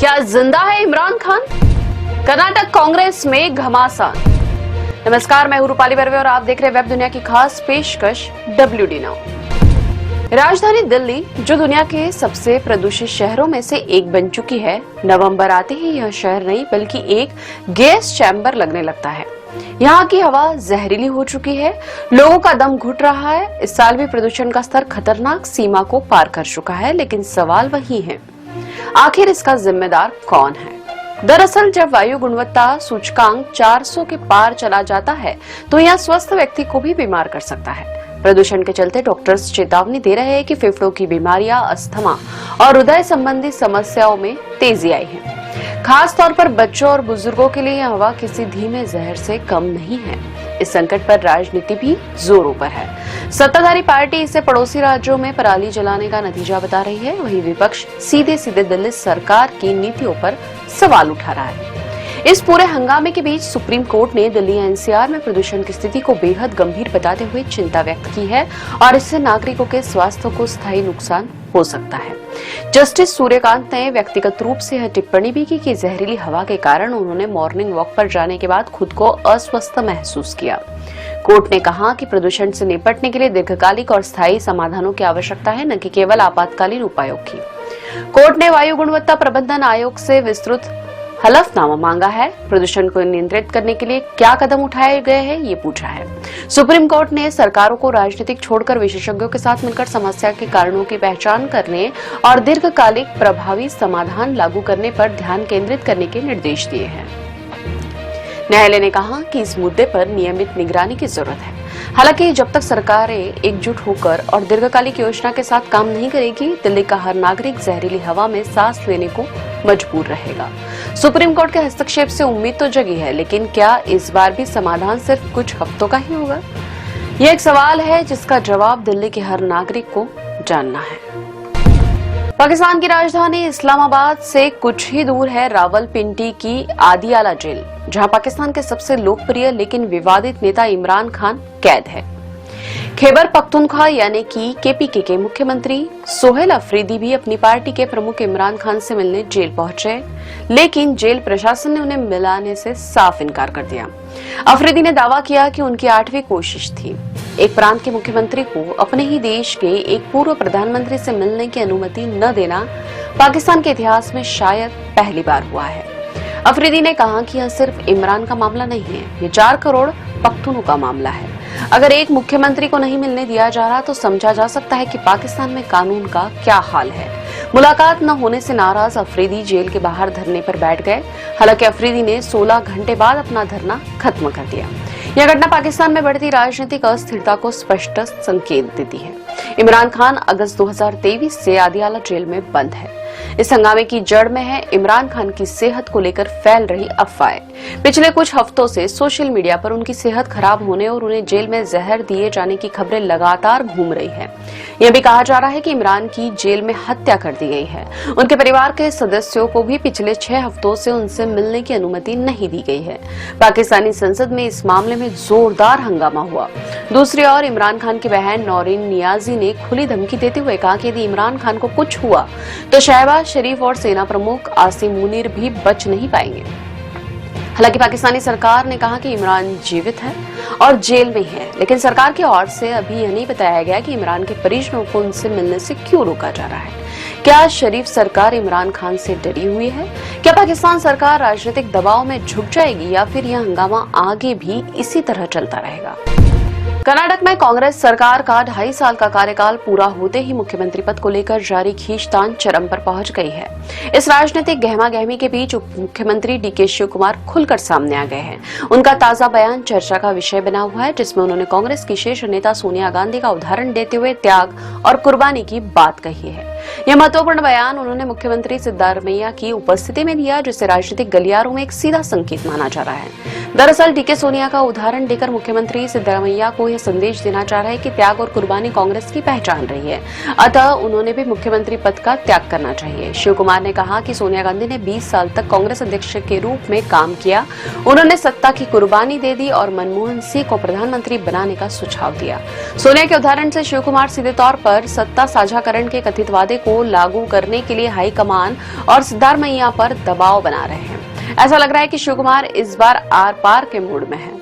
क्या जिंदा है इमरान खान? कर्नाटक कांग्रेस में घमासान। नमस्कार, मैं हूं रूपाली बर्वे और आप देख रहे हैं वेब दुनिया की खास पेशकश WD नाउ। राजधानी दिल्ली, जो दुनिया के सबसे प्रदूषित शहरों में से एक बन चुकी है, नवंबर आते ही यह शहर नहीं बल्कि एक गैस चैम्बर लगने लगता है। यहाँ की हवा जहरीली हो चुकी है, लोगों का दम घुट रहा है। इस साल भी प्रदूषण का स्तर खतरनाक सीमा को पार कर चुका है, लेकिन सवाल वही है, आखिर इसका जिम्मेदार कौन है? दरअसल जब वायु गुणवत्ता सूचकांक 400 के पार चला जाता है तो यह स्वस्थ व्यक्ति को भी बीमार कर सकता है। प्रदूषण के चलते डॉक्टर्स चेतावनी दे रहे हैं कि फेफड़ों की बीमारियां, अस्थमा और हृदय संबंधी समस्याओं में तेजी आई है। खास तौर पर बच्चों और बुजुर्गों के लिए यह हवा किसी धीमे जहर से कम नहीं है। इस संकट पर राजनीति भी जोरों पर है। सत्ताधारी पार्टी इसे पड़ोसी राज्यों में पराली जलाने का नतीजा बता रही है, वहीं विपक्ष सीधे सीधे दिल्ली सरकार की नीतियों पर सवाल उठा रहा है। इस पूरे हंगामे के बीच सुप्रीम कोर्ट ने दिल्ली NCR में प्रदूषण की स्थिति को बेहद गंभीर बताते हुए चिंता व्यक्त की है और इससे नागरिकों के स्वास्थ्य को स्थायी नुकसान हो सकता है। जस्टिस सूर्यकांत ने व्यक्तिगत रूप से यह टिप्पणी भी की कि जहरीली हवा के कारण उन्होंने मॉर्निंग वॉक पर जाने के बाद खुद को अस्वस्थ महसूस किया। कोर्ट ने कहा कि प्रदूषण से निपटने के लिए दीर्घकालिक और स्थायी समाधानों की आवश्यकता है, न कि केवल आपातकालीन उपायों की। कोर्ट ने वायु गुणवत्ता प्रबंधन आयोग से विस्तृत हलफनामा मांगा है। प्रदूषण को नियंत्रित करने के लिए क्या कदम उठाए गए हैं, ये पूछा है। सुप्रीम कोर्ट ने सरकारों को राजनीतिक छोड़कर विशेषज्ञों के साथ मिलकर समस्या के कारणों की पहचान करने और दीर्घकालिक प्रभावी समाधान लागू करने पर ध्यान केंद्रित करने के निर्देश दिए हैं। न्यायालय ने कहा कि इस मुद्दे पर नियमित निगरानी की जरूरत है। हालांकि जब तक सरकारें एकजुट होकर और दीर्घकालिक योजना के साथ काम नहीं करेगी, दिल्ली का हर नागरिक जहरीली हवा में सांस लेने को मजबूर रहेगा। सुप्रीम कोर्ट के हस्तक्षेप से उम्मीद तो जगी है, लेकिन क्या इस बार भी समाधान सिर्फ कुछ हफ्तों का ही होगा? यह एक सवाल है जिसका जवाब दिल्ली के हर नागरिक को जानना है। पाकिस्तान की राजधानी इस्लामाबाद से कुछ ही दूर है रावलपिंडी की आदियाला जेल, जहां पाकिस्तान के सबसे लोकप्रिय लेकिन विवादित नेता इमरान खान कैद है। खैबर पख्तूनख्वा यानी कि KPK के मुख्यमंत्री सोहेल अफरीदी भी अपनी पार्टी के प्रमुख इमरान खान से मिलने जेल पहुंचे, लेकिन जेल प्रशासन ने उन्हें मिलाने से साफ इनकार कर दिया। अफरीदी ने दावा किया कि उनकी 8वीं कोशिश थी। एक प्रांत के मुख्यमंत्री को अपने ही देश के एक पूर्व प्रधानमंत्री से मिलने की अनुमति न देना पाकिस्तान के इतिहास में शायद पहली बार हुआ है। अफरीदी ने कहा कि यह सिर्फ इमरान का मामला नहीं है, ये 4 करोड़ पख्तूनों का मामला है। अगर एक मुख्यमंत्री को नहीं मिलने दिया जा रहा तो समझा जा सकता है कि पाकिस्तान में कानून का क्या हाल है। मुलाकात न होने से नाराज अफरीदी जेल के बाहर धरने पर बैठ गए। हालांकि अफरीदी ने 16 घंटे बाद अपना धरना खत्म कर दिया। यह घटना पाकिस्तान में बढ़ती राजनीतिक अस्थिरता को स्पष्ट संकेत देती है। इमरान खान अगस्त 2023 से आदियाला जेल में बंद है। इस हंगामे की जड़ में है इमरान खान की सेहत को लेकर फैल रही अफवाहें। पिछले कुछ हफ्तों से सोशल मीडिया पर उनकी सेहत खराब होने और उन्हें जेल में जहर दिए जाने की खबरें लगातार घूम रही है। यह भी कहा जा रहा है कि इमरान की जेल में हत्या कर दी गई है। उनके परिवार के सदस्यों को भी पिछले 6 हफ्तों से उनसे मिलने की अनुमति नहीं दी गई है। पाकिस्तानी संसद में इस मामले में जोरदार हंगामा हुआ। दूसरी ओर इमरान खान की बहन नौरीन नियाजी ने खुली धमकी देते हुए कहा कि यदि इमरान खान को कुछ हुआ तो शहबाज शरीफ और सेना प्रमुख आसिम मुनीर भी बच नहीं पाएंगे। हालांकि पाकिस्तानी सरकार ने कहा कि इमरान जीवित है और जेल में है, लेकिन सरकार की ओर से अभी यह नहीं बताया गया कि इमरान के परिजनों को उनसे मिलने से क्यों रोका जा रहा है। क्या शरीफ सरकार इमरान खान से डरी हुई है? क्या पाकिस्तान सरकार राजनीतिक दबाव में झुक जाएगी या फिर यह हंगामा आगे भी इसी तरह चलता रहेगा? कर्नाटक में कांग्रेस सरकार का 2.5 साल का कार्यकाल पूरा होते ही मुख्यमंत्री पद को लेकर जारी खींचतान चरम पर पहुंच गई है। इस राजनीतिक गहमा-गहमी के बीच उप मुख्यमंत्री DK शिव कुमार खुलकर सामने आ गए हैं। उनका ताजा बयान चर्चा का विषय बना हुआ है, जिसमें उन्होंने कांग्रेस की शीर्ष नेता सोनिया गांधी का उदाहरण देते हुए त्याग और कुर्बानी की बात कही है। यह महत्वपूर्ण बयान उन्होंने मुख्यमंत्री सिद्धारमैया की उपस्थिति में दिया, जिसे राजनीतिक गलियारों में एक सीधा संकेत माना जा रहा है। दरअसल DK सोनिया का उदाहरण देकर मुख्यमंत्री सिद्धारमैया को यह संदेश देना चाह रहे हैं कि त्याग और कुर्बानी कांग्रेस की पहचान रही है, अतः उन्होंने भी मुख्यमंत्री पद का त्याग करना चाहिए। शिव कुमार ने कहा कि सोनिया गांधी ने 20 साल तक कांग्रेस अध्यक्ष के रूप में काम किया, उन्होंने सत्ता की कुर्बानी दे दी और मनमोहन सिंह को प्रधानमंत्री बनाने का सुझाव दिया। सोनिया के उदाहरण से शिव कुमार सीधे तौर पर सत्ता साझाकरण के कथित वादे को को लागू करने के लिए हाईकमान और सिद्धारमैया पर दबाव बना रहे हैं। ऐसा लग रहा है कि शिव कुमार इस बार आर पार के मूड में है।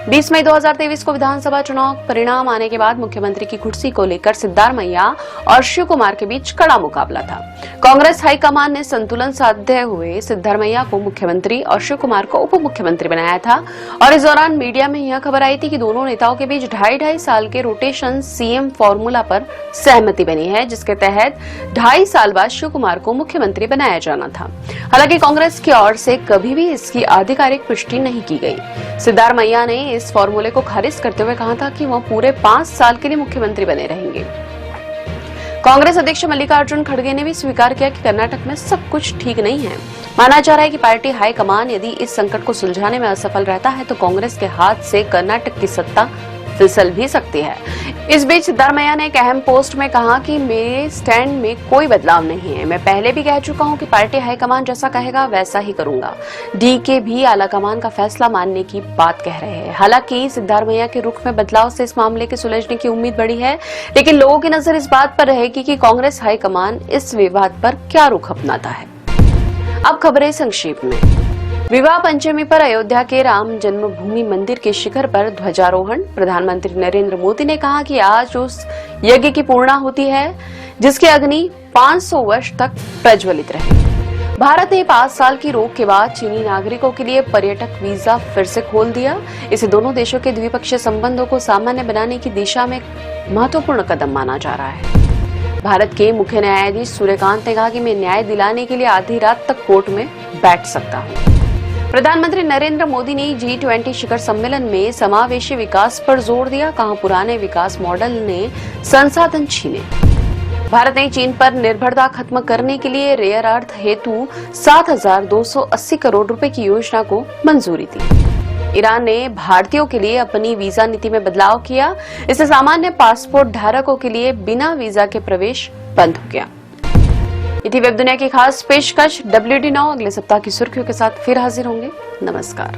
20 मई 2023 को विधानसभा चुनाव परिणाम आने के बाद मुख्यमंत्री की कुर्सी को लेकर सिद्धारमैया और शिव कुमार के बीच कड़ा मुकाबला था। कांग्रेस हाईकमान ने संतुलन साधते हुए सिद्धारमैया को मुख्यमंत्री और शिव कुमार को उप मुख्यमंत्री बनाया था और इस दौरान मीडिया में यह खबर आई थी कि दोनों नेताओं के बीच 2.5 साल के रोटेशन सीएम फॉर्मूला पर सहमति बनी है, जिसके तहत 2.5 साल बाद शिव कुमार को मुख्यमंत्री बनाया जाना था। हालांकि कांग्रेस की ओर से कभी भी इसकी आधिकारिक पुष्टि नहीं की गई। सिद्धारमैया ने इस फॉर्मूले को खारिज करते हुए कहा था कि वह पूरे 5 साल के लिए मुख्यमंत्री बने रहेंगे। कांग्रेस अध्यक्ष मल्लिकार्जुन खड़गे ने भी स्वीकार किया कि कर्नाटक में सब कुछ ठीक नहीं है। माना जा रहा है कि पार्टी हाईकमान यदि इस संकट को सुलझाने में असफल रहता है तो कांग्रेस के हाथ से कर्नाटक की सत्ता फिसल भी सकती है। इस बीच सिद्धारमैया ने एक अहम पोस्ट में कहा कि मेरे स्टैंड में कोई बदलाव नहीं है। मैं पहले भी कह चुका हूं कि पार्टी हाईकमान जैसा कहेगा वैसा ही करूंगा। डीके भी आलाकमान का फैसला मानने की बात कह रहे हैं। हालांकि सिद्धारमैया के रुख में बदलाव से इस मामले के सुलझने की उम्मीद बढ़ी है, लेकिन लोगों की नजर इस बात पर रहेगी कि कांग्रेस हाईकमान इस विवाद पर क्या रुख अपनाता है। अब खबरें संक्षेप में। विवाह पंचमी पर अयोध्या के राम जन्मभूमि मंदिर के शिखर पर ध्वजारोहण। प्रधानमंत्री नरेंद्र मोदी ने कहा कि आज उस यज्ञ की पूर्णाहुति है जिसकी अग्नि 500 वर्ष तक प्रज्वलित रहे। भारत ने 5 साल की रोक के बाद चीनी नागरिकों के लिए पर्यटक वीजा फिर से खोल दिया। इसे दोनों देशों के द्विपक्षीय संबंधों को सामान्य बनाने की दिशा में महत्वपूर्ण कदम माना जा रहा है। भारत के मुख्य न्यायाधीश सूर्यकांत ने कहा कि मैं न्याय दिलाने के लिए आधी रात तक कोर्ट में बैठ सकता हूँ। प्रधानमंत्री नरेंद्र मोदी ने G20 शिखर सम्मेलन में समावेशी विकास पर जोर दिया। कहा पुराने विकास मॉडल ने संसाधन छीने। भारत ने चीन पर निर्भरता खत्म करने के लिए रेयर अर्थ हेतु 7,280 करोड़ रुपए की योजना को मंजूरी दी। ईरान ने भारतीयों के लिए अपनी वीजा नीति में बदलाव किया। इससे सामान्य पासपोर्ट धारकों के लिए बिना वीजा के प्रवेश बंद हो गया। ये थी वेब दुनिया की खास पेशकश WD Now। अगले सप्ताह की सुर्खियों के साथ फिर हाजिर होंगे। नमस्कार।